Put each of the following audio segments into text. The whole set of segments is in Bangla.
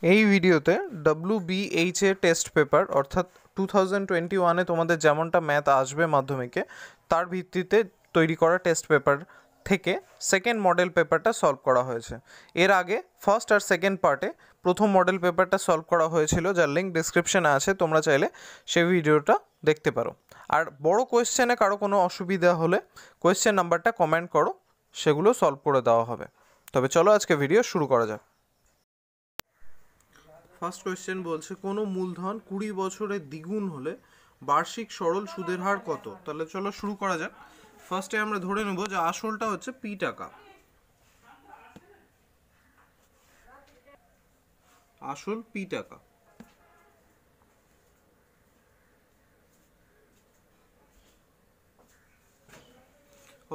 এই ভিডিওতে WBH এর টেস্ট পেপার অর্থাৎ 2021-এ তোমাদের যেমনটা ম্যাথ আসবে মাধ্যমিকে তার ভিত্তিতে তৈরি করা টেস্ট পেপার থেকে সেকেন্ড মডেল পেপারটা সলভ করা হয়েছে। এর আগে ফার্স্ট আর সেকেন্ড পার্টে প্রথম মডেল পেপারটা সলভ করা হয়েছিল, যার লিঙ্ক ডিসক্রিপশনে আছে, তোমরা চাইলে সেই ভিডিওটা দেখতে পারো। আর বড় কোয়েশ্চেনে কারো কোনো অসুবিধা হলে কোয়েশ্চেন নাম্বারটা কমেন্ট করো, সেগুলো সলভ করে দেওয়া হবে। তবে চলো আজকে ভিডিও শুরু করা যাক। ফার্স্ট কোয়েশ্চেন বলছে কোনো মূলধন 20 বছরে দ্বিগুণ হলে বার্ষিক সরল সুদের হার কত? তাহলে চলো শুরু করা যাক। ফার্স্টে আমরা ধরে নেব যে আসলটা হচ্ছে পি টাকা, আসল পি টাকা।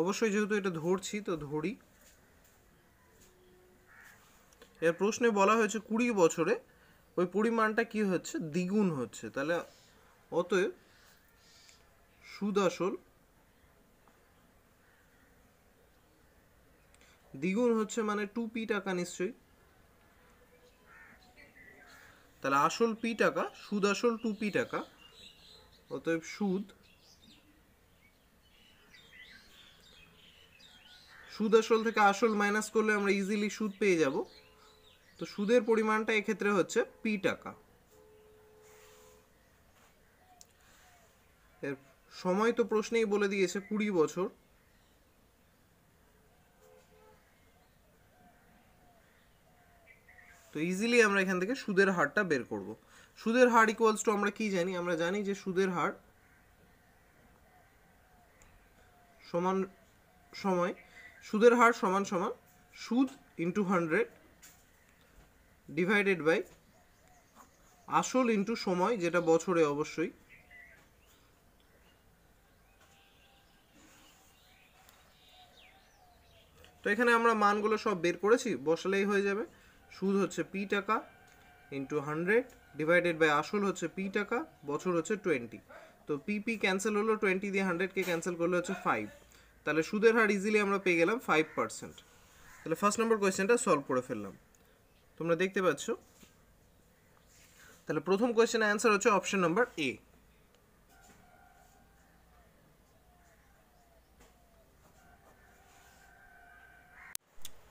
অবশ্যই যেহেতু এটা ধরছি তো ধরি। এর প্রশ্নে বলা হয়েছে 20 বছরে ওই পরিমাণটা কি হচ্ছে, দ্বিগুণ হচ্ছে। তাহলে অতএব সুদ আসল দ্বিগুণ হচ্ছে মানে 2p টাকা নিশ্চয়ই। তাহলে আসল পি টাকা, সুদ আসল 2p টাকা। অতএব সুদ আসল থেকে আসল মাইনাস করলে আমরা ইজিলি সুদ পেয়ে যাব। তো সুদের পরিমাণটা এক্ষেত্রে হচ্ছে পি টাকা। এর সময় তো প্রশ্নেই বলে দিয়েছে 20 বছর। তো ইজিলি আমরা এখান থেকে সুদের হারটা বের করব। সুদের হার ইকুয়ালস টু আমরা কি জানি? আমরা জানি যে সুদের হার সমান সময়, সুদের হার সমান সমান সুদ ইন্টু 100 ডিভাইডেড বাই আসল ইন্টু সময়, যেটা বছরে অবশ্যই। তো এখানে আমরা মানগুলো সব বের করেছি, বসালেই হয়ে যাবে। সুদ হচ্ছে পি টাকা ইন্টু 100 ডিভাইডেড বাই আসল হচ্ছে পি টাকা, বছর হচ্ছে 20। তো পি ক্যান্সেল হলো, 20 দিয়ে 100কে ক্যান্সেল করলে হচ্ছে 5। তাহলে সুদের হার ইজিলি আমরা পেয়ে গেলাম 5%। তাহলে ফার্স্ট নম্বর কোয়েশ্চেনটা সলভ করে ফেললাম, তোমরা দেখতে পাচ্ছ। তাহলে প্রথম কোয়েশ্চেনের অ্যান্সার হচ্ছে অপশন নাম্বার এ।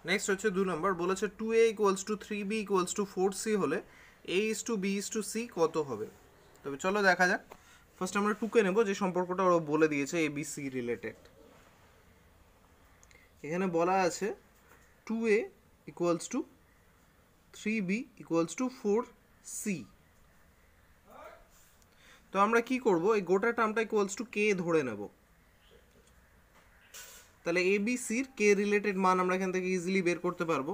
নেক্সট হচ্ছে 2 নম্বর, বলেছে 2a equals to 3b equals to 4c হলে a is to b is to c কত হবে? তবে চলো দেখা যাক। ফার্স্ট আমরা 2কে নেব, যে সম্পর্কটা ওরা বলে দিয়েছে এ বি সি রিলেটেড। এখানে বলা আছে 2a equals to 3b equals to 4c। তো আমরা কি করব, এই গোটা টার্মটা ইকুয়ালস টু কে ধরে নেব। তাহলে A B sir K related মান আমরা এখান থেকে ইজিলি বের করতে পারবো।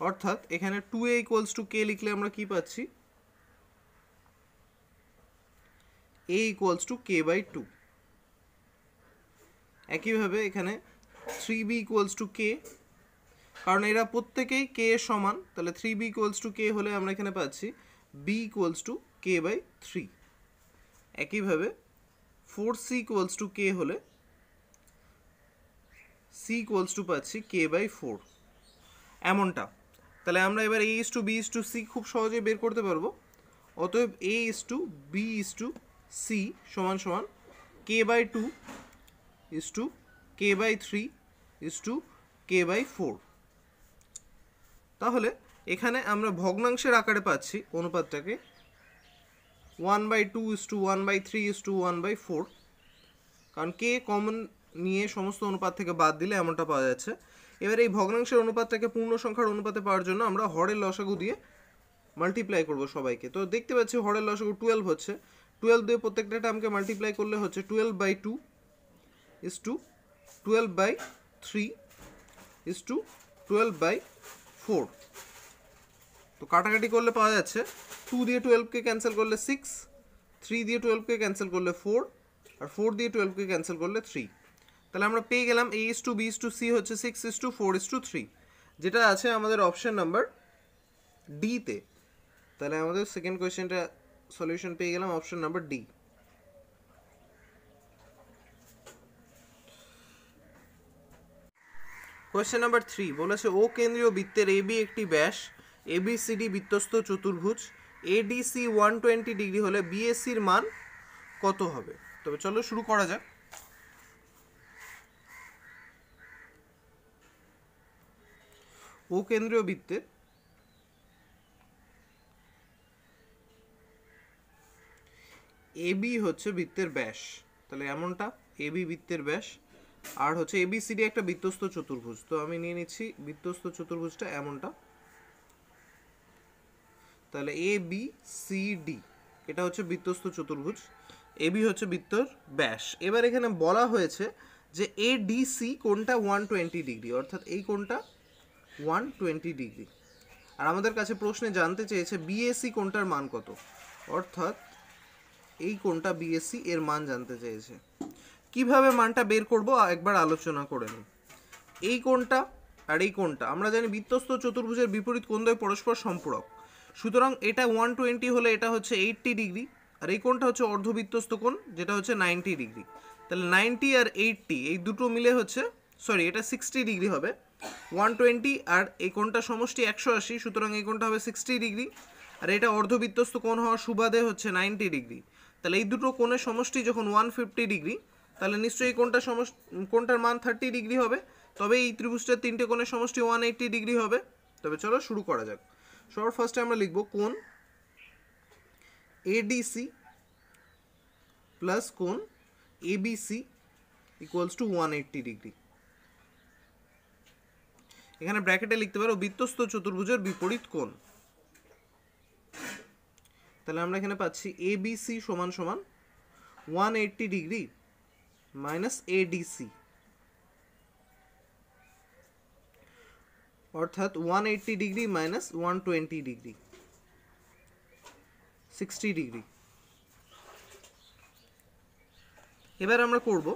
অর্থাৎ এখানে 2a ইকুয়ালস টু কে লিখলে আমরা কি পাচ্ছি, a equals to K by 2। একইভাবে এখানে 3b ইকুয়ালস টু কে, কারণ এরা প্রত্যেকেই কে এর সমান। তাহলে 3b ইকুয়ালস টু কে হলে আমরা এখানে পাচ্ছি b equals to K by 3। একইভাবে 4c ইকুয়ালস টু কে হলে c ইকুয়ালস টু পাচ্ছি কে বাই 4, এমনটা। তাহলে আমরা এবার a is to b is to c খুব সহজেই বের করতে পারবো। অতএব a is to b is to c সমান সমান k by 2 is to K by 3 is to K by 4। তাহলে এখানে আমরা ভগ্নাংশের আকারে পাচ্ছি অনুপাতটাকে 1/2 ইস টু 1/3 ইস টু 1/4, কারণ কে কমন নিয়ে সমস্ত অনুপাত থেকে বাদ দিলে এমনটা পাওয়া যাচ্ছে। এবার এই ভগ্নাংশের অনুপাতটাকে পূর্ণ সংখ্যার অনুপাতে পাওয়ার জন্য আমরা হরের লসাগু দিয়ে মাল্টিপ্লাই করব সবাইকে। তো দেখতে পাচ্ছি হরের লসাগু 12 হচ্ছে। 12 দিয়ে প্রত্যেকটা টার্মকে মাল্টিপ্লাই করলে হচ্ছে 12/2 ইস টু 12/3 ইস টু 12/4। তো কাটাকাটি করলে পাওয়া যাচ্ছে 2 দিয়ে 12কে ক্যান্সেল করলে 6, 3 দিয়ে 12কে ক্যান্সেল করলে 4, আর 4 দিয়ে 12কে ক্যান্সেল করলে 3। তাহলে আমরা পেয়ে গেলাম a is to b is to c হচ্ছে 6 ইস টু 4 ইস টু 3, যেটা আছে আমাদের অপশন নাম্বার ডিতে। তাহলে আমাদের সেকেন্ড কোয়েশ্চেনটা সলিউশন পেয়ে গেলাম option number D. Question number 3 বলেছে ও কেন্দ্রীয় বৃত্তের এবি একটি ব্যাস এবিসিডি বৃত্তস্থ চতুর্ভুজ এডিসি 120 ডিগ্রি হলে বিএসির মান কত হবে? তবে চলো শুরু করা যাক। ও কেন্দ্রীয় বৃত্তের এবি হচ্ছে বৃত্তের ব্যাস, তাহলে এমনটা এবি বৃত্তের ব্যাস, আর হচ্ছে এবিসিডি একটা বৃত্তস্থ চতুর্ভুজ। তো আমি নিয়ে নিচ্ছি বৃত্তস্থ চতুর্ভুজটা এমনটা, তাহলে এ বি সি ডি এটা হচ্ছে বৃত্তস্থ চতুর্ভুজ, এবি হচ্ছে বৃত্তর ব্যাস। এবার এখানে বলা হয়েছে যে এডিসি কোণটা 120 ডিগ্রি, অর্থাৎ এই কোণটা 120 ডিগ্রি। আর আমাদের কাছে প্রশ্নে জানতে চেয়েছে বিএসি কোণটার মান কত, অর্থাৎ এই কোণটা বিএসি এর মান জানতে চেয়েছে। কিভাবে মানটা বের করব একবার আলোচনা করে নিই। এই কোণটা আর এই কোণটা আমরা জানি বৃত্তস্থ চতুর্ভুজের বিপরীত কোণদ্বয় পরস্পর সম্পূরক, সুতরাং এটা 120 হলে এটা হচ্ছে 80 ডিগ্রি, আর এই কোণটা হচ্ছে অর্ধবৃত্তস্থ কোণ যেটা হচ্ছে 90 ডিগ্রি। তাহলে 90 আর 80 এই দুটো মিলে হচ্ছে এটা 60 ডিগ্রি হবে। 120 আর এই কোণটা সমষ্টি 180, সুতরাং এই কোণটা হবে 60 ডিগ্রি, আর এটা অর্ধবৃত্তস্থ কোণ হওয়ার সুবাদে হচ্ছে 90 ডিগ্রি। তাহলে এই দুটো কোণের সমষ্টি যখন 150 ডিগ্রি, তাহলে নিশ্চয়ই কোণটার মান 30 ডিগ্রি হবে, তবে এই ত্রিভুজটার তিনটে কোণের সমষ্টি 180 ডিগ্রি হবে। তবে চলো শুরু করা যাক। সবার ফার্স্টে আমরা লিখব কোণ এডিসি প্লাস কোণ এবিসি ইকুয়ালস টু 180 ডিগ্রি। এখানে ব্র্যাকেটে লিখতে পারো বৃত্তস্থ চতুর্ভুজের বিপরীত কোণ। তাহলে আমরা এখানে পাচ্ছি এবিসি সমান সমান 180 ডিগ্রি মাইনাস এডিসি, অর্থাৎ 180 ডিগ্রি মাইনাস 120 ডিগ্রি, 60 ডিগ্রি। এবার আমরা করব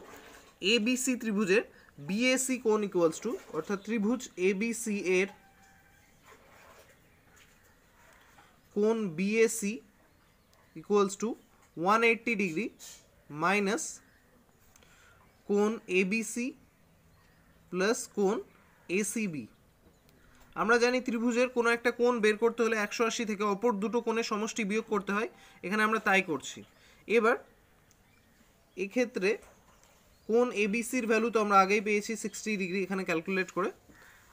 এবিসি ত্রিভুজের বিএসি কোণ ইকুয়ালস টু, অর্থাৎ ত্রিভুজ এবিসি এর কোণ BAC equals to 180 degree minus কোণ এবিসি প্লাস কোণ এসিবি। আমরা জানি ত্রিভুজের কোনো একটা কোণ বের করতে হলে 180 থেকে অপর দুটো কোণের সমষ্টি বিয়োগ করতে হয়, এখানে আমরা তাই করছি। এবার এক্ষেত্রে কোণ এবিসির ভ্যালু তো আমরা আগেই পেয়েছি 60 ডিগ্রি এখানে ক্যালকুলেট করে,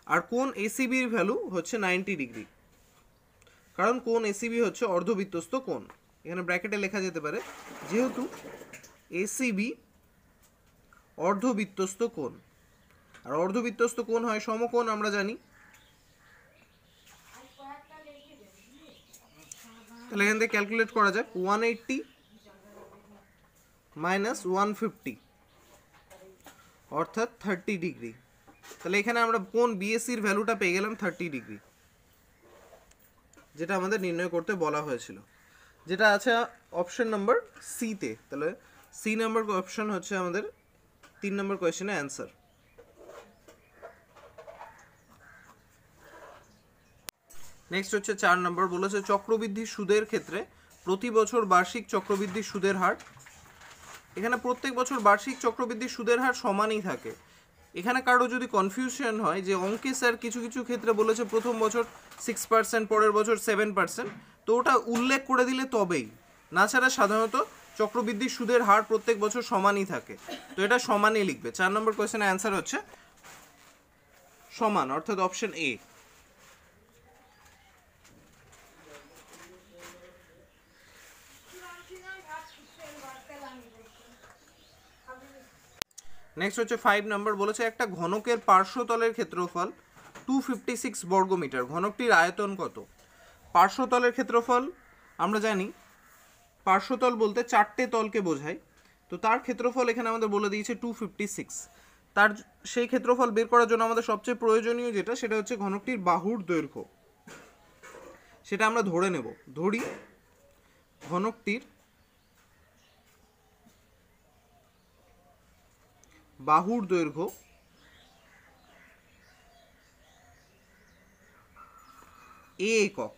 আর কোণ এসিবির ভ্যালু হচ্ছে 90 ডিগ্রি, কারণ কোণ এসিবি হচ্ছে অর্ধবৃত্তস্থ কোণ। এখানে ব্র্যাকেটে লেখা যেতে পারে যেহেতু এসিবি অর্ধবৃত্তস্থ কোণ, আর অর্ধবৃত্তস্থ কোণ হয় সমকোণ আমরা জানি। তাহলে এখান থেকে ক্যালকুলেট করা যাক 180 মাইনাস 150 অর্থাৎ 30 ডিগ্রি। তাহলে এখানে আমরা কোণ বিএসির ভ্যালুটা পেয়ে গেলাম 30 ডিগ্রি, যেটা আমাদের নির্ণয় করতে বলা হয়েছিল, যেটা আছে অপশন নাম্বার সিতে। তাহলে সি নাম্বার অপশন হচ্ছে আমাদের 3 নম্বর কোয়েশ্চেনের অ্যান্সার। নেক্সট হচ্ছে 4 নম্বর, বলেছে চক্রবৃদ্ধি সুদের ক্ষেত্রে প্রতি বছর বার্ষিক চক্রবৃদ্ধি সুদের হার। এখানে প্রত্যেক বছর বার্ষিক চক্রবৃদ্ধি সুদের হার সমানই থাকে। এখানে কারো যদি কনফিউশন হয় যে অঙ্কে স্যার কিছু কিছু ক্ষেত্রে বলেছে প্রথম বছর 6%, পরের বছর 7%, তো ওটা উল্লেখ করে দিলে তবেই, না ছাড়া সাধারণত চক্রবৃদ্ধি সুদের হার প্রত্যেক বছর সমানই থাকে। তো এটা সমানই লিখবে। 4 নম্বর কোয়েশ্চেনের অ্যান্সার হচ্ছে সমান, অর্থাৎ অপশন এ। নেক্সট হচ্ছে 5 নম্বর, বলেছে একটা ঘনকের পার্শ্বতলের ক্ষেত্রফল 256 বর্গমিটার, ঘনকটির আয়তন কত? পার্শ্বতলের ক্ষেত্রফল আমরা জানি, পার্শ্বতল বলতে 4টে তলকে বোঝায়, তো তার ক্ষেত্রফল এখানে আমাদের বলে দিয়েছে 256। তার সেই ক্ষেত্রফল বের করার জন্য আমাদের সবচেয়ে প্রয়োজনীয় যেটা, সেটা হচ্ছে ঘনকটির বাহুর দৈর্ঘ্য। সেটা আমরা ধরে নেব, ধরি ঘনকটির বাহুর দৈর্ঘ্য এ একক,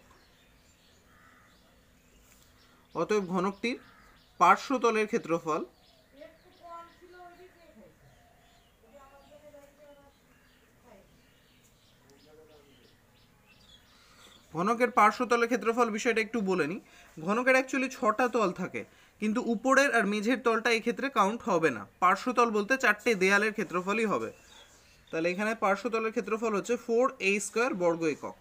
অতএব ঘনকটির পার্শ্বতলের ক্ষেত্রফল ঘনকের পার্শ্বতলের ক্ষেত্রফল বিষয়টা একটু বলে নিই। ঘনকের অ্যাকচুয়ালি 6টা তল থাকে, কিন্তু উপরের আর মেঝের তলটা এই ক্ষেত্রে কাউন্ট হবে না। পার্শ্বতল বলতে 4টে দেয়ালের ক্ষেত্রফলই হবে। তাহলে এখানে পার্শ্বতলের ক্ষেত্রফল হচ্ছে 4a² বর্গ একক,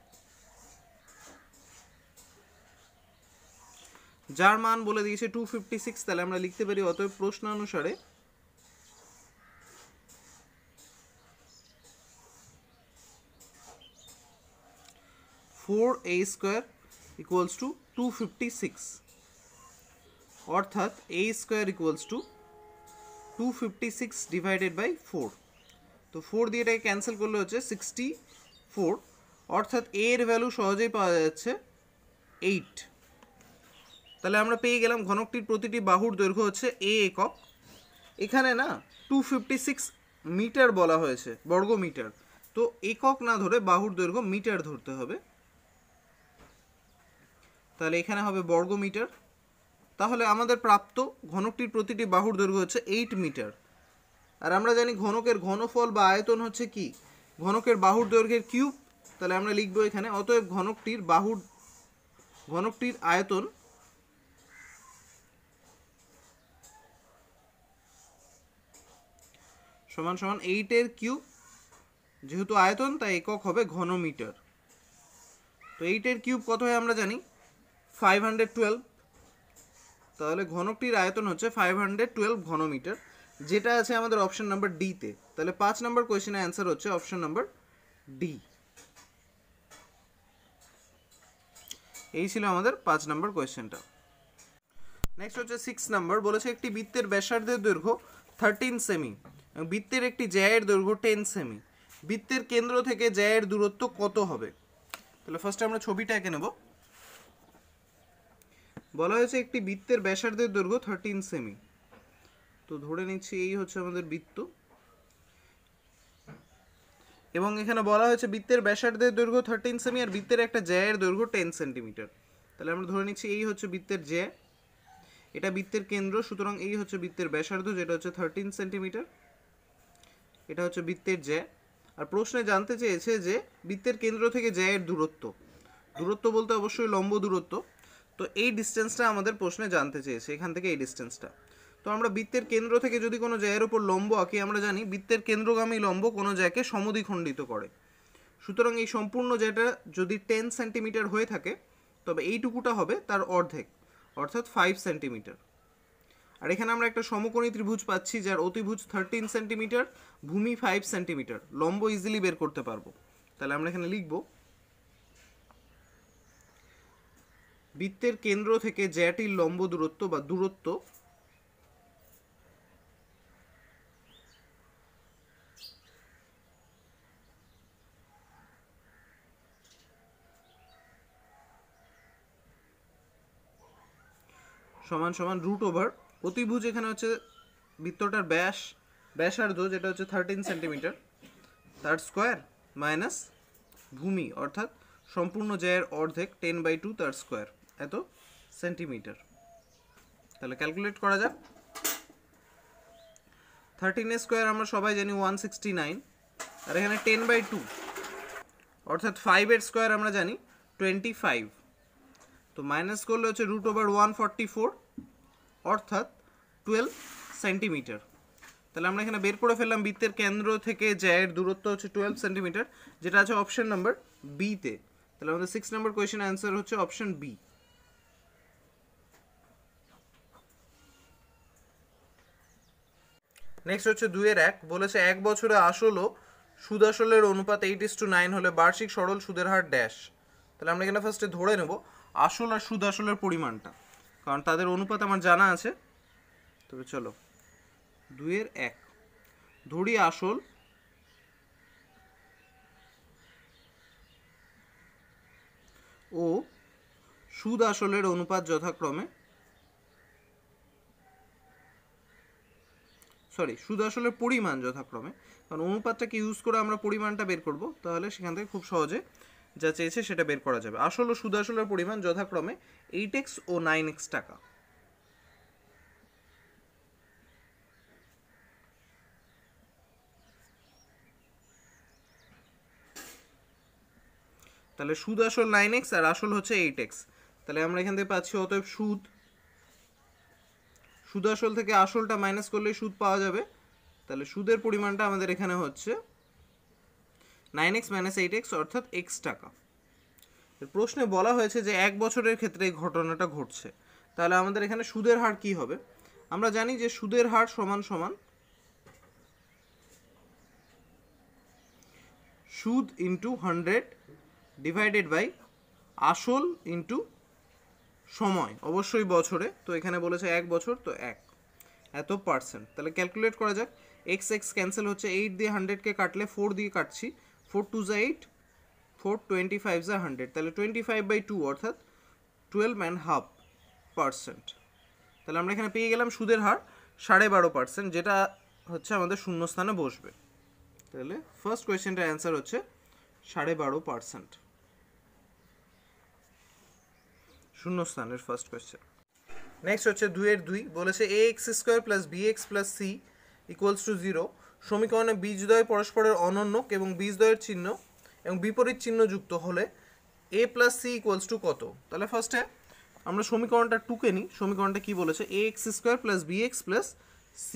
যার মান বলে দিয়েছে 256। তাহলে আমরা লিখতে পারি অতএব প্রশ্নানুসারে (4a² = 256), অর্থাৎ a² = 256 ডিভাইডেড বাই 4। তো 4 দিয়ে এটাকে ক্যান্সেল করলে হচ্ছে 64, অর্থাৎ a এর ভ্যালু সহজেই পাওয়া যাচ্ছে 8। তাহলে আমরা পেয়ে গেলাম ঘনকটির প্রতিটি বাহুর দৈর্ঘ্য হচ্ছে a একক। এখানে না 256 মিটার বলা হয়েছে, বর্গ মিটার, তো একক না ধরে বাহুর দৈর্ঘ্য মিটার ধরতে হবে। তাহলে এখানে হবে বর্গ মিটার। তাহলে আমাদের প্রাপ্ত ঘনকটির প্রতিটি বাহুর দৈর্ঘ্য হচ্ছে 8 মিটার। আর আমরা জানি ঘনকের ঘনফল বা আয়তন হচ্ছে কি, ঘনকের বাহুর দৈর্ঘ্যের কিউব। তাহলে আমরা লিখব এখানে অতএব ঘনকটির আয়তন সমান সমান 8 এর কিউব, যেহেতু আয়তন তাই একক হবে ঘনমিটার। তো 8 এর কিউব কত হয় আমরা জানি 512। তাহলে ঘনকটির আয়তন হচ্ছে 512 ঘনমিটার, যেটা আছে আমাদের অপশন নাম্বার ডি তে। তাহলে 5 নম্বর কোয়েশ্চেনের অ্যান্সার হচ্ছে অপশন নাম্বার ডি। এই ছিল আমাদের 5 নম্বর কোয়েশ্চেনটা। নেক্সট হচ্ছে 6 নাম্বার, বলেছে একটি বৃত্তের ব্যাসার্ধের দৈর্ঘ্য 13 সেমি, বৃত্তের একটি জ্যায়ের দৈর্ঘ্য 10 সেমি। বৃত্তের কেন্দ্র থেকে জ্যায়ের দূরত্ব কত হবে? তাহলে ফার্স্টে আমরা ছবিটা এঁকে নেব। বলা হয়েছে একটি বৃত্তের ব্যাসার্ধের দৈর্ঘ্য 13 সেমি। তো ধরে নিচ্ছি এই হচ্ছে আমাদের বৃত্ত, এবং এখানে বলা হয়েছে বৃত্তের ব্যাসার্ধের দৈর্ঘ্য 13 সেমি আর বৃত্তের একটা জ্যায়ের দৈর্ঘ্য 10 সেন্টিমিটার। তাহলে আমরা ধরে নিচ্ছি এই হচ্ছে বৃত্তের জ্যা, এটা বৃত্তের কেন্দ্র, সুতরাং এই হচ্ছে বৃত্তের ব্যাসার্ধ যেটা হচ্ছে 13 সেন্টিমিটার, এটা হচ্ছে বৃত্তের জ্যা। আর প্রশ্নে জানতে চেয়েছে যে বৃত্তের কেন্দ্র থেকে জ্যায়ের দূরত্ব, দূরত্ব বলতে অবশ্যই লম্ব দূরত্ব। তো এই ডিস্টেন্সটা আমাদের প্রশ্নে জানতে চেয়েছে, এখান থেকে এই ডিস্টেন্সটা। তো আমরা বৃত্তের কেন্দ্র থেকে যদি কোনো জ্যায়ের উপর লম্ব আঁকি, আমরা জানি বৃত্তের কেন্দ্রগামী লম্ব কোনো জ্যাকে সমদ্বিখণ্ডিত করে। সুতরাং এই সম্পূর্ণ জ্যাটা যদি 10 সেন্টিমিটার হয়ে থাকে, তবে এইটুকুটা হবে তার অর্ধেক, অর্থাৎ 5 সেন্টিমিটার। আর এখানে আমরা একটা সমকোণী ত্রিভুজ পাচ্ছি যার অতিভুজ 13 সেন্টিমিটার, ভূমি 5 সেন্টিমিটার, লম্ব ইজিলি বের করতে পারবো। তাহলে আমরা এখানে লিখব বৃত্তের কেন্দ্র থেকে জ্যাটির লম্ব দূরত্ব বা দূরত্ব সমান সমান √, অতিভুজ এখানে হচ্ছে বৃত্তটার ব্যাসার্ধ যেটা হচ্ছে 13 সেন্টিমিটার, তার স্কোয়ার মাইনাস ভূমি অর্থাৎ সম্পূর্ণ জ্যায়ের অর্ধেক 10/2 তার স্কোয়ার, এত সেন্টিমিটার। তাহলে ক্যালকুলেট করা যাক। 13 এর স্কোয়ার আমরা সবাই জানি 169, আর এখানে 10/2 অর্থাৎ 5 এর স্কোয়ার আমরা জানি 25। তো মাইনাস করলে হচ্ছে √144 অর্থাৎ 12 সেন্টিমিটার। তাহলে আমরা এখানে বের করে ফেললাম বৃত্তের কেন্দ্র থেকে জ্যায়ের দূরত্ব হচ্ছে 12 সেন্টিমিটার, যেটা আছে অপশন নাম্বার বি তে। তাহলে আমাদের 6 নম্বর কোয়েশ্চেন অ্যান্সার হচ্ছে অপশন বি। নেক্সট হচ্ছে 2-1, বলেছে 1 বছরে আসল ও সুদ আসলের অনুপাত 8:9 হলে বার্ষিক সরল সুদের হার ড্যাশ। তাহলে আমরা এখানে ফার্স্টে ধরে নেব আসল আর সুদ আসলের পরিমাণটা, কারণ তাদের অনুপাত আমার জানা আছে। তবে চলো 2-1 ধরি আসল ও সুদ আসলের অনুপাত যথাক্রমে, সুদ আসলের পরিমাণ যথাক্রমে, কারণ অনুপাতটাকে ইউজ করে আমরা পরিমাণটা বের করব, তাহলে সেখান থেকে খুব সহজে যা চেয়েছে সেটা বের করা যাবে। আসল ও সুদ আসলের পরিমাণ যথাক্রমে 8x ও 9x টাকা। তাহলে সুদ আসল 9x আর আসল হচ্ছে 8x। তাহলে আমরা এখান থেকে পাচ্ছি অতএব সুদ আসল থেকে আসলটা মাইনাস করলেই সুদ পাওয়া যাবে। তাহলে সুদের পরিমাণটা আমাদের এখানে হচ্ছে 9x - 8x অর্থাৎ x টাকা। প্রশ্নে বলা হয়েছে যে 1 বছরের ক্ষেত্রে এই ঘটনাটা ঘটছে। তাহলে আমাদের এখানে সুদের হার কি হবে? আমরা জানি যে সুদের হার সমান সমান সুদ ইন্টু 100 ডিভাইডেড বাই আসল ইন্টু সময়, অবশ্যই বছরে। তো এখানে বলেছে 1 বছর, তো 1 এত পার্সেন্ট। তাহলে ক্যালকুলেট করা যাক। এক্স এক্স ক্যান্সেল হচ্ছে, 8 দিয়ে 100কে কাটলে 4 দিয়ে কাটছি, 4 2 যা 8, 4 25 যা 100, তাহলে 25/2 অর্থাৎ 12.5%। তাহলে আমরা এখানে পেয়ে গেলাম সুদের হার 12.5%, যেটা হচ্ছে আমাদের শূন্যস্থানে বসবে। তাহলে ফার্স্ট কোয়েশ্চেনটার অ্যান্সার হচ্ছে 12.5%, শূন্যস্থানের ফার্স্ট কোয়েশ্চেন। নেক্সট হচ্ছে 2-2 বলেছে ax² + bx + c = 0 সমীকরণে বীজদ্বয় পরস্পরের অনন্যক এবং বীজদ্বয়ের চিহ্ন এবং বিপরীত চিহ্ন যুক্ত হলে a + c = কত? তাহলে ফার্স্টে আমরা সমীকরণটা টুকে নিই। সমীকরণটা কি বলেছে? ax² + bx + c।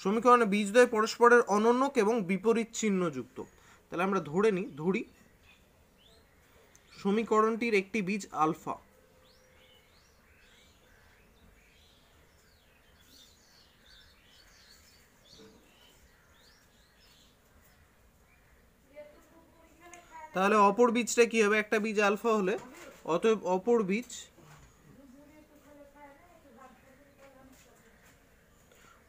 সমীকরণে বীজদ্বয় পরস্পরের অনন্যক এবং বিপরীত চিহ্ন যুক্ত। তাহলে আমরা ধরি সমীকরণটির একটি বীজ আলফা। তাহলে অপর বীজটা কি হবে? একটা বীজ আলফা হলে অতএব অপর বীজ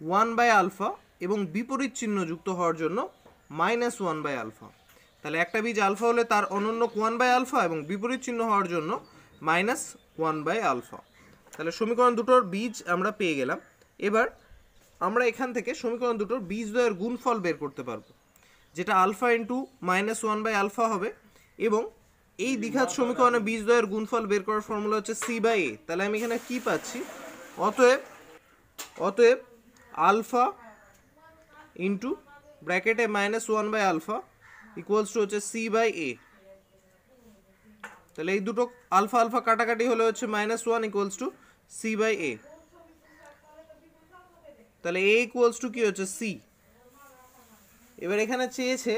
1/α এবং বিপরীত চিহ্ন যুক্ত হওয়ার জন্য -1/α। তাহলে একটা বীজ আলফা হলে তার অনন্যক 1/α এবং বিপরীত চিহ্ন হওয়ার জন্য -1/α। তাহলে সমীকরণ দুটোর বীজ আমরা পেয়ে গেলাম। এবার আমরা এখান থেকে সমীকরণ দুটোর বীজদ্বয়ের গুণফল বের করতে পারবো, যেটা আলফা ইন্টু -1/α হবে। এবং এই দ্বিঘাত সমীকরণে বীজদ্বয়ের গুণফল বের করার ফর্মুলা হচ্ছে c/a। তাহলে আমি এখানে কি পাচ্ছি? অতএব আলফা ইন্টু ব্র্যাকেটে -1/α হচ্ছে c/a। তাহলে এই দুটো আলফা আলফা কাটাকাটি হলে হচ্ছে -1 c/a। তাহলে a কি হচ্ছে c। এবার এখানে চেয়েছে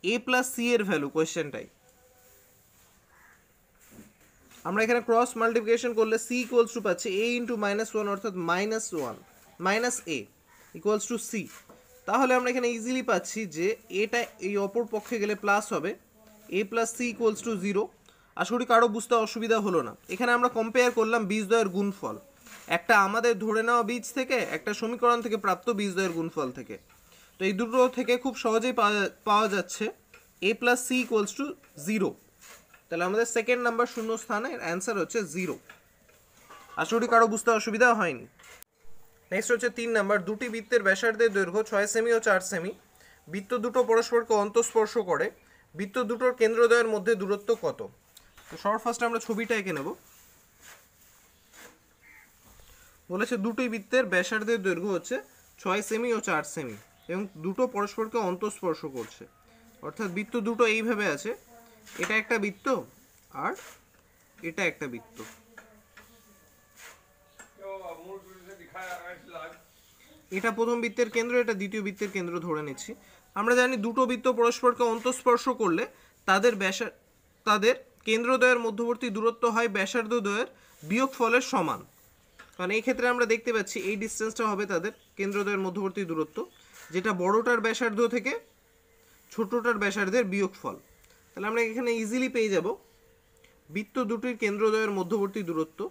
a + c এর ভ্যালু কোয়েশ্চেনটাই। আমরা এখানে ক্রস মাল্টিপ্লিকেশন করলে c পাচ্ছি a × -1 অর্থাৎ -a = c। তাহলে আমরা এখানে ইজিলি পাচ্ছি যে এটা এই অপর পক্ষে গেলে প্লাস হবে, a + c = 0। আশা করি কারো বুঝতে অসুবিধা হলো না। এখানে আমরা কম্পেয়ার করলাম বীজদ্বয়ের গুণফল, একটা আমাদের ধরে নেওয়া বীজ থেকে, একটা সমীকরণ থেকে প্রাপ্ত বীজদ্বয়ের গুণফল থেকে। তো এই দুটো থেকে খুব সহজেই পাওয়া যাচ্ছে a + c = 0। তাহলে আমাদের সেকেন্ড নাম্বার শূন্য স্থানে অ্যান্সার হচ্ছে 0। আশা করি কারো বুঝতে অসুবিধা হয়নি। নেক্সট হচ্ছে 3 নাম্বার, দুটি বৃত্তের ব্যাসার্ধের দৈর্ঘ্য 6 সেমি ও 4 সেমি, বৃত্ত দুটো পরস্পরকে অন্তঃস্পর্শ করে, বৃত্ত দুটোর কেন্দ্রদ্বয়ের মধ্যে দূরত্ব কত? তো সবার ফার্স্ট আমরা ছবিটা এঁকে নেব। বলেছে দুটি বৃত্তের ব্যাসার্ধের দৈর্ঘ্য হচ্ছে 6 সেমি ও 4 সেমি এবং দুটো পরস্পরকে অন্তঃস্পর্শ করছে, অর্থাৎ বৃত্ত দুটো এইভাবে আছে, এটা একটা বৃত্ত আর এটা একটা বৃত্ত। এটা প্রথম বৃত্তের কেন্দ্র, এটা দ্বিতীয় বৃত্তের কেন্দ্র ধরে নিচ্ছি। আমরা জানি দুটো বৃত্ত পরস্পরকে অন্তঃস্পর্শ করলে তাদের কেন্দ্রদ্বয়ের মধ্যবর্তী দূরত্ব হয় ব্যাসার্ধদ্বয়ের বিয়োগফলের সমান। কারণ এই ক্ষেত্রে আমরা দেখতে পাচ্ছি এই ডিস্টেন্সটা হবে তাদের কেন্দ্রদ্বয়ের মধ্যবর্তী দূরত্ব, যেটা বড়টার ব্যাসার্ধ থেকে ছোটটার ব্যাসার্ধের বিয়োগফল। তাহলে আমরা এখানে ইজিলি পেয়ে যাব বৃত্ত দুটির কেন্দ্রদ্বয়ের মধ্যবর্তী দূরত্ব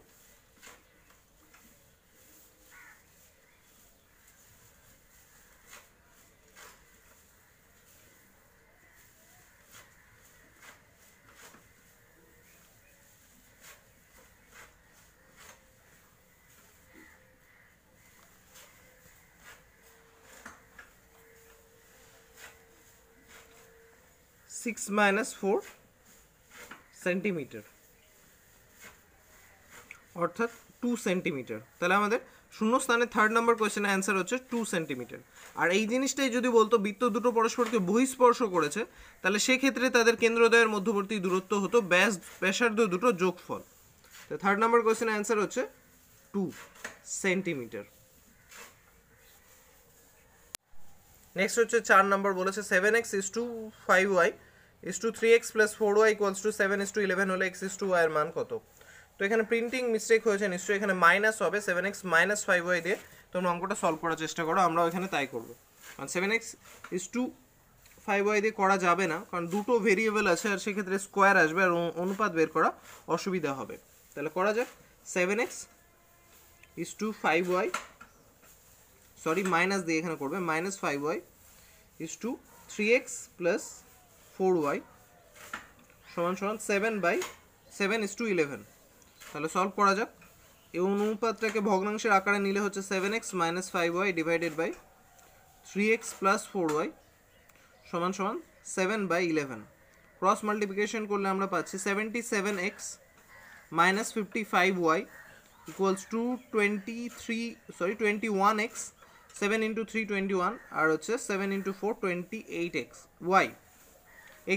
-4 সেন্টিমিটার, অর্থাৎ 2 সেন্টিমিটার। তাহলে আমাদের শূন্যস্থানে 3rd নাম্বার কোয়েশ্চেনের অ্যান্সার হচ্ছে 2 সেন্টিমিটার। আর এই জিনিসটাই যদি বলতো বৃত্ত দুটো পরস্পরকে বহিঃস্পর্শ করেছে, তাহলে সেক্ষেত্রে তাদের কেন্দ্রদ্বয়ের মধ্যবর্তী দূরত্ব হতো ব্যাসার্ধ দুটো যোগফল। তো 3rd নাম্বার কোয়েশ্চেনের অ্যান্সার হচ্ছে 2 সেন্টিমিটার। নেক্সট হচ্ছে 4 নাম্বার বলেছে 7x is to 5y is to 3x plus 4y equals to 7 is to 11 হলে x is to y এর মান কত? তো এখানে প্রিন্টিং মিস্টেক হয়েছে নিশ্চয়ই, এখানে মাইনাস হবে 7x minus 5y দিয়ে তোমরা অঙ্কটা সলভ করার চেষ্টা করো, আমরাও এখানে তাই করবো। কারণ 7x is to 5y দিয়ে করা যাবে না, কারণ দুটো ভেরিয়েবল আছে আর সেক্ষেত্রে স্কোয়ার আসবে আর অনুপাত বের করা অসুবিধা হবে। তাহলে করা যাক 7x is to 5y, sorry minus দিয়ে এখানে করবে, minus 5y is to 3x plus 4y সমান সমান 7 is to 11। তাহলে সলভ করা যাক। এই অনুপাতটাকে ভগ্নাংশের আকারে নিলে হচ্ছে 7x minus 5y divided by 3x plus 4y সমান সমান 7/11। ক্রস মাল্টিপ্লিকেশন করলে আমরা পাচ্ছি 77x minus 55y equals to 21x, 7 into 3 21 আর হচ্ছে 7 into 4 28x y।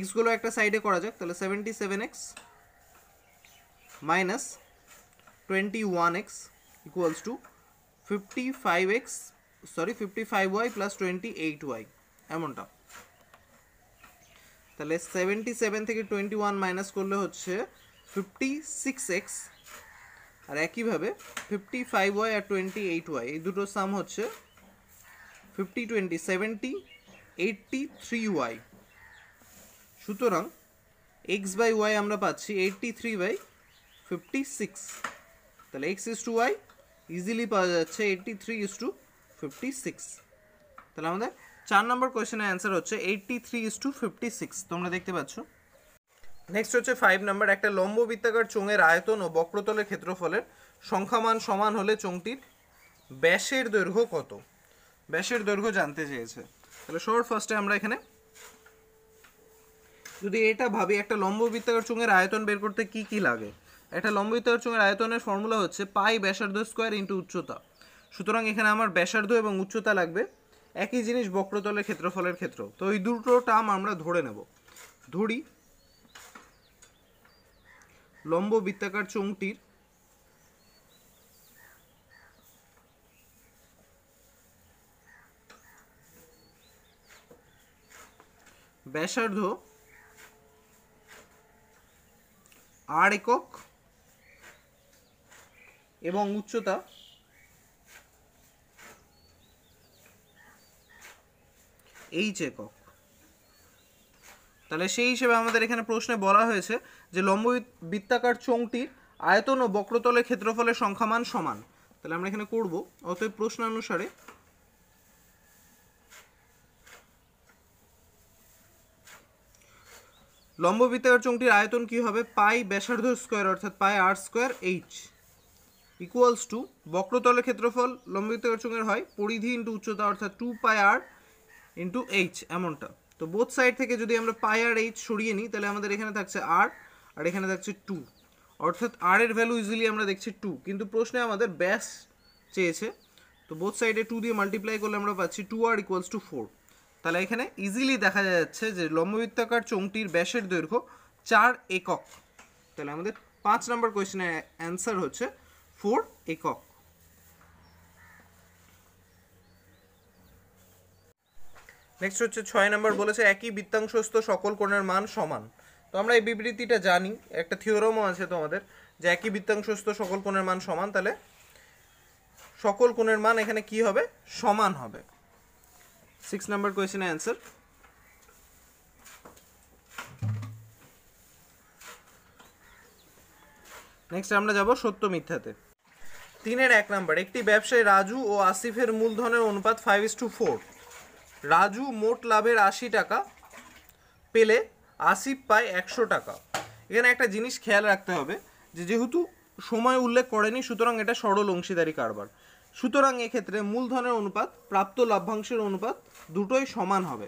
x গুলো একটা সাইডে করা যাক, তাহলে 77x minus 21x equals to 55y plus 28y এমনটা। তাহলে 77 থেকে 21 মাইনাস করলে হচ্ছে 56x, আর একইভাবে 55y আর 28y এই দুটো সাম হচ্ছে 50 20 70 83y। সুতরাং x বাই y আমরা পাচ্ছি 83/56। তাহলে x is to y easily পাওয়া যাচ্ছে 83 is to 56। তাহলে আমাদের 4 নম্বর কোয়েশ্চেনের অ্যান্সার হচ্ছে 83 is to 56, তোমরা দেখতে পাচ্ছ। নেক্সট হচ্ছে 5 নাম্বার, একটা লম্ব বৃত্তাকার চোঙের আয়তন ও বক্রতলের ক্ষেত্রফলের সংখ্যামান সমান হলে চোঙটির ব্যাসের দৈর্ঘ্য কত? ব্যাসের দৈর্ঘ্য জানতে চেয়েছে। তাহলে সবার ফার্স্টে আমরা এখানে যদি এটা ভাবি, একটা লম্ব বৃত্তাকার চোঙের আয়তন বের করতে কি কি লাগে? একটা লম্ব বৃত্তাকার চোঙের আয়তনের ফর্মুলা হচ্ছে পাই ব্যাসার্ধ স্কোয়ার ইন্টু উচ্চতা। সুতরাং এখানে আমার ব্যাসার্ধ এবং উচ্চতা লাগবে, একই জিনিস বক্রতলের ক্ষেত্রফলের ক্ষেত্র। তো এই দুটো টার্ম আমরা ধরে নেব। ধরি লম্ব বৃত্তাকার চোঙটির ব্যাসার্ধ r একক এবং উচ্চতা h একক। তাহলে সেই হিসেবে আমাদের এখানে প্রশ্নে বলা হয়েছে যে লম্ব বৃত্তাকার চোঙটির আয়তন ও বক্রতলের ক্ষেত্রফলের সংখ্যামান সমান। তাহলে আমরা এখানে করব, অতএব প্রশ্নানুসারে লম্ব বৃত্তাকার চোঙটির আয়তন কি হবে? পাই ব্যাসার্ধ স্কোয়ার অর্থাৎ পাই আর স্কোয়ার এইচ ইকুয়ালস টু বক্রতলের ক্ষেত্রফল লম্ব বৃত্তাকার চোঙের হয় পরিধি ইন্টু উচ্চতা অর্থাৎ 2 পাই আর ইন্টু এইচ এমনটা। তো বোথ সাইড থেকে যদি আমরা পাই আর এইচ সরিয়ে নিই তাহলে আমাদের এখানে থাকছে আর আর এখানে থাকছে 2, অর্থাৎ আর এর ভ্যালু ইজিলি আমরা দেখছি 2, কিন্তু প্রশ্নে আমাদের ব্যাস চেয়েছে। তো বোথ সাইডে 2 দিয়ে মাল্টিপ্লাই করলে আমরা পাচ্ছি 2r ইকুয়ালস টু 4। তাহলে এখানে ইজিলি দেখা যাচ্ছে যে লম্ববৃত্তাকার চোঙটির ব্যাসের দৈর্ঘ্য 4 একক। তাহলে আমাদের 5 নম্বর কোয়েশ্চেনের অ্যান্সার হচ্ছে 4 একক। নেক্সট হচ্ছে 6 নম্বর বলেছে একই বৃত্তাংশস্থ সকল কোণের মান সমান। তো আমরা এই বিবৃতিটা জানি, একটা থিওরামও আছে তোমাদের যে একই বৃত্তাংশস্থ সকল কোণের মান সমান, তাহলে সকল কোণের মান এখানে কি হবে? সমান হবে। 6 নম্বর কোয়েশ্চেনের অ্যান্সার। নেক্সট আমরা যাব সত্য মিথ্যাতে। 3-1 নম্বর, একটি ব্যবসায়ী রাজু ও আসিফের মূলধনের অনুপাত 5:4। রাজু মোট লাভের 80 টাকা পেলে আসিফ পায় 100 টাকা। এখানে একটা জিনিস খেয়াল রাখতে হবে যে যেহেতু সময় উল্লেখ করেনি সুতরাং এটা সরল অংশীদারি কারবার। সুতরাং এক্ষেত্রে মূলধনের অনুপাত প্রাপ্ত লাভ্যাংশের অনুপাত দুটোই সমান হবে।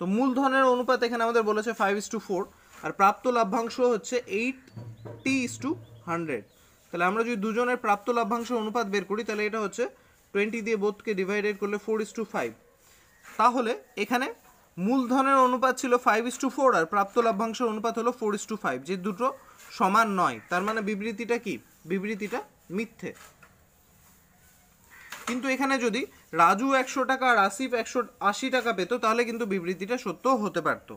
তো মূলধনের অনুপাত এখানে আমাদের বলেছে 5:4 আর প্রাপ্ত লাভ্যাংশ হচ্ছে 80:100। তাহলে আমরা যদি দুজনের প্রাপ্ত লাভ্যাংশের অনুপাত বের করি তাহলে এটা হচ্ছে 20 দিয়ে বোথকে ডিভাইডেড করলে 4:5। তাহলে এখানে মূলধনের অনুপাত ছিল 5:4 আর প্রাপ্ত লভ্যাংশের অনুপাত হলো 4:5, যে দুটো সমান নয়। তার মানে বিবৃতিটা কি? বিবৃতিটা মিথ্যে। কিন্তু এখানে যদি রাজু 100 টাকা আর আসিফ 180 টাকা পেত তাহলে কিন্তু বিবৃতিটা সত্য হতে পারত।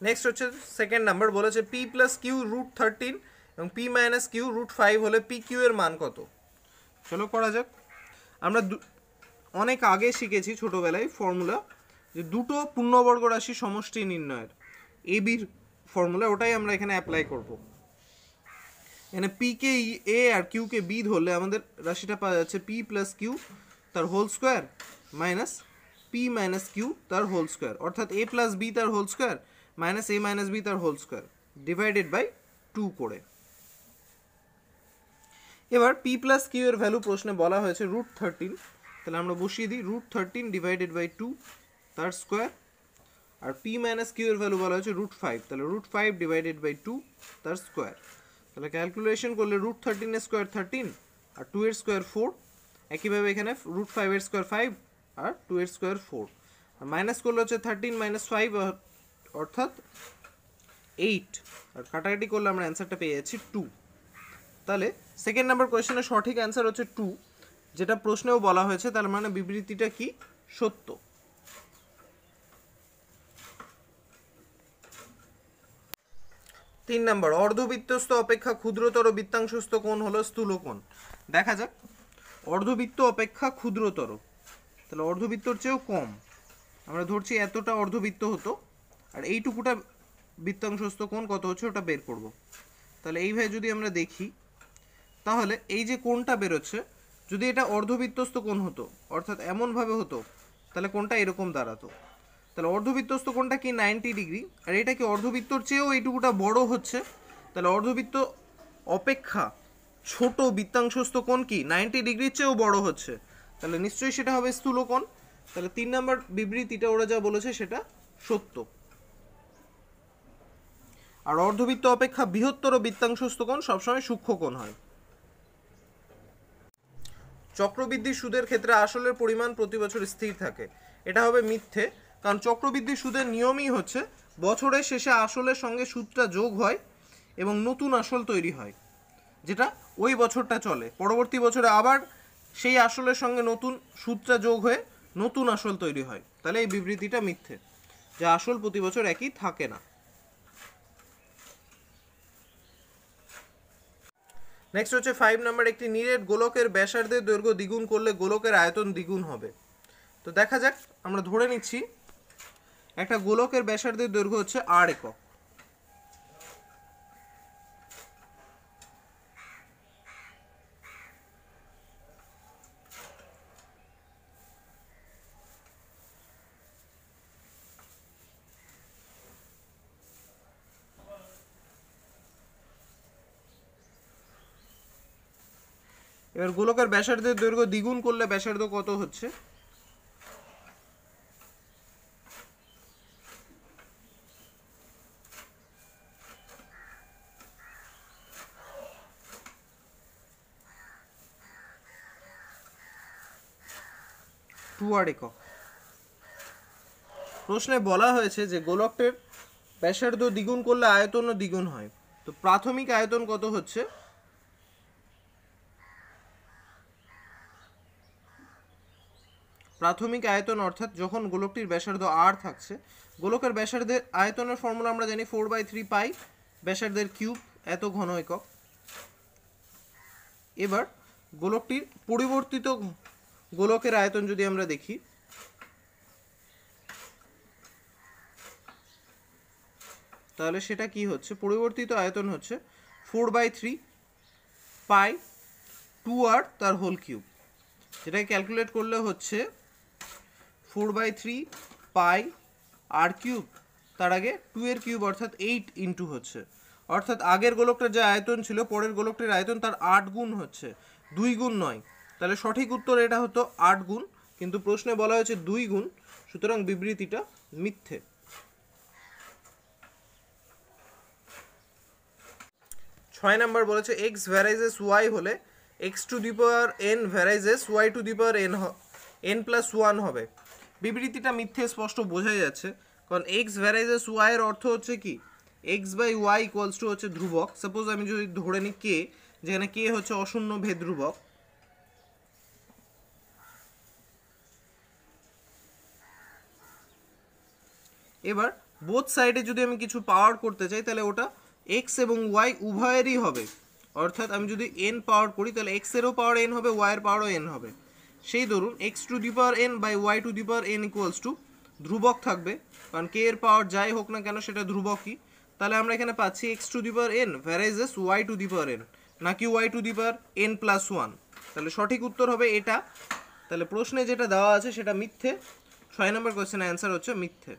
নেক্সট হচ্ছে সেকেন্ড নাম্বার, বলেছে পি প্লাস কিউ √13 এবং পি মাইনাস কিউ √5 হলে পি কিউ এর মান কত? চলো করা যাক। আমরা অনেক আগে শিখেছি ছোটবেলায় ফর্মুলা, যে দুটো পূর্ণবর্গ রাশি সমষ্টি নির্ণয়ের এ বির ফর্মুলা, ওটাই আমরা এখানে অ্যাপ্লাই করব। এখানে পি কে এ আর কিউ কে বি ধরলে আমাদের রাশিটা পাওয়া যাচ্ছে পি প্লাস কিউ তার whole square minus P minus Q তার হোল স্কোয়ার, অর্থাৎ এ প্লাস বি তার whole square minus A minus B তার হোল স্কোয়ার ডিভাইডেড বাই 2 করে। এবার পি প্লাস কিউ এর ভ্যালু প্রশ্নে বলা হয়েছে √13, তাহলে আমরা বসিয়ে দিই √13 ডিভাইডেড বাই 2 তার স্কোয়ার, আর পি মাইনাস কিউ এর ভ্যালু বলা হয়েছে √5, তাহলে √5 ডিভাইডেড বাই 2 তার স্কোয়ার। তাহলে ক্যালকুলেশন করলে √13 এর স্কোয়ার 13 আর 2 এর স্কোয়ার 4, একইভাবে এখানে √5 এর স্কোয়ার 5 আর 2 এর স্কোয়ার 4, আর মাইনাস করলে হচ্ছে 13 মাইনাস 5 অর্থাৎ 8, আর কাটাকাটি করলে আমরা অ্যান্সারটা পেয়ে যাচ্ছি 2। তাহলে সেকেন্ড নাম্বার কোয়েশ্চেনের সঠিক অ্যান্সার হচ্ছে 2, যেটা প্রশ্নেও বলা হয়েছে, তার মানে বিবৃতিটা কি? সত্য। 3 নাম্বার, অর্ধবৃত্তস্থ অপেক্ষা ক্ষুদ্রতর বৃত্তাংশস্থ কোণ হলো স্থূলকোণ। দেখা যাক, অর্ধবৃত্ত অপেক্ষা ক্ষুদ্রতর, তাহলে অর্ধবৃত্তর চেয়েও কম। আমরা ধরছি এতটা অর্ধবৃত্ত হতো, আর এইটুকুটা বৃত্তাংশস্থ কোণ কত হচ্ছে ওটা বের করব। তাহলে এইভাবে যদি আমরা দেখি, তাহলে এই যে কোণটা বেরোচ্ছে, যদি এটা অর্ধবৃত্তস্থ কোণ হতো, অর্থাৎ এমনভাবে হতো, তাহলে কোণটা এরকম দাঁড়াতো। তাহলে অর্ধবৃত্তস্থ কোণটা কি 90 ডিগ্রি, আর এটা কি অর্ধবৃত্তর চেয়েও এইটুকুটা বড় হচ্ছে, তাহলে অর্ধবৃত্ত অপেক্ষা ছোট বৃত্তাংশস্থ কোণ কি 90 ডিগ্রির চেয়েও বড় হচ্ছে, তাহলে নিশ্চয়ই সেটা হবে স্থূলকোণ। তাহলে 3 নাম্বার বিবৃতিটা ওরা যা বলেছে সেটা সত্য। আর অর্ধবৃত্ত অপেক্ষা বৃহত্তর বৃত্তাংশস্থ কোণ সবসময় সূক্ষ্ম কোণ হয়। চক্রবৃদ্ধি সুদের ক্ষেত্রে আসলের পরিমাণ প্রতি বছর স্থির থাকে, এটা হবে মিথ্যে, কারণ চক্রবৃদ্ধি সুদের নিয়মই হচ্ছে বছরের শেষে আসলের সঙ্গে সুদটা যোগ হয় এবং নতুন আসল তৈরি হয়, যেটা ওই বছরটা চলে, পরবর্তী বছরে আবার সেই আসলের সঙ্গে নতুন সুদটা যোগ হয়ে নতুন আসল তৈরি হয়। তাহলে এই বিবৃতিটা মিথ্যে, যে আসল প্রতি বছর একই থাকে না। নেক্সট হচ্ছে 5 নাম্বার, একটি নিরেট গোলকের ব্যাসার্ধের দৈর্ঘ্য দ্বিগুণ করলে গোলকের আয়তন দ্বিগুণ হবে। তো দেখা যাক, আমরা ধরে নিচ্ছি একটা গোলকের ব্যাসার্ধের দৈর্ঘ্য হচ্ছে r একক। এবার গোলকের ব্যাসার্ধের দৈর্ঘ্য দ্বিগুণ করলে ব্যাসার্ধ কত হচ্ছে? r একক। প্রশ্নে বলা হয়েছে যে গোলকের ব্যাসার্ধ দ্বিগুণ করলে আয়তনও দ্বিগুণ হয়। তো প্রাথমিক আয়তন কত হচ্ছে? প্রাথমিক আয়তন অর্থাৎ যখন গোলকটির ব্যাসার্ধ r থাকছে, গোলকের ব্যাসার্ধের আয়তনের ফর্মুলা আমরা জানি 4/3 পাই ব্যাসার্ধের কিউব এত ঘন একক। এবার গোলকটির পরিবর্তিত গোলকের আয়তন যদি আমরা দেখি, তাহলে সেটা কি হচ্ছে? পরিবর্তিত আয়তন হচ্ছে 4/3 পাই 2r তার হোল কিউব, যেটাকে ক্যালকুলেট করলে হচ্ছে 4/3 পাই r কিউব, তার আগে 2 এর কিউব অর্থাৎ 8 ইন্টু হচ্ছে, অর্থাৎ আগের গোলকটার যে আয়তন ছিল পরের গোলকটির আয়তন তার 8 গুণ হচ্ছে, 2 গুণ নয়। তাহলে সঠিক উত্তর এটা হতো 8 গুণ, কিন্তু প্রশ্নে বলা হয়েছে 2 গুণ, সুতরাং বিবৃতিটা মিথ্যে। 6 নাম্বার বলেছে x ভ্যারাইজেস y হলে x to the power n varies y to the power n plus one হবে। বিবৃতিটা মিথ্যে স্পষ্ট বোঝাই যাচ্ছে, কারণ এক্স ভ্যারাইজেস ওয়াই এর অর্থ হচ্ছে কি, x by y equals to হচ্ছে ধ্রুবক। সাপোজ আমি যদি ধরে নিই কে, যেখানে কে হচ্ছে অশূন্য ভেদ ধ্রুবক। এবার বোথ সাইডে যদি আমি কিছু পাওয়ার করতে চাই তাহলে ওটা এক্স এবং ওয়াই উভয়েরই হবে। অর্থাৎ আমি যদি এন পাওয়ার করি তাহলে এক্স এরও পাওয়ার এন হবে, ওয়াই এর পাওয়ারও এন হবে। সেই ধরুন x to the power n by y to the power n equals to ধ্রুবক থাকবে, কারণ কে এর পাওয়ার যাই হোক না কেন সেটা ধ্রুবকই। তাহলে আমরা এখানে পাচ্ছি x to the power n varies y to the power n, নাকি y to the power n plus one. তাহলে সঠিক উত্তর হবে এটা। তাহলে প্রশ্নে যেটা দেওয়া আছে সেটা মিথ্যে। 6 নম্বর কোয়েশ্চেনের অ্যান্সার হচ্ছে মিথ্যে।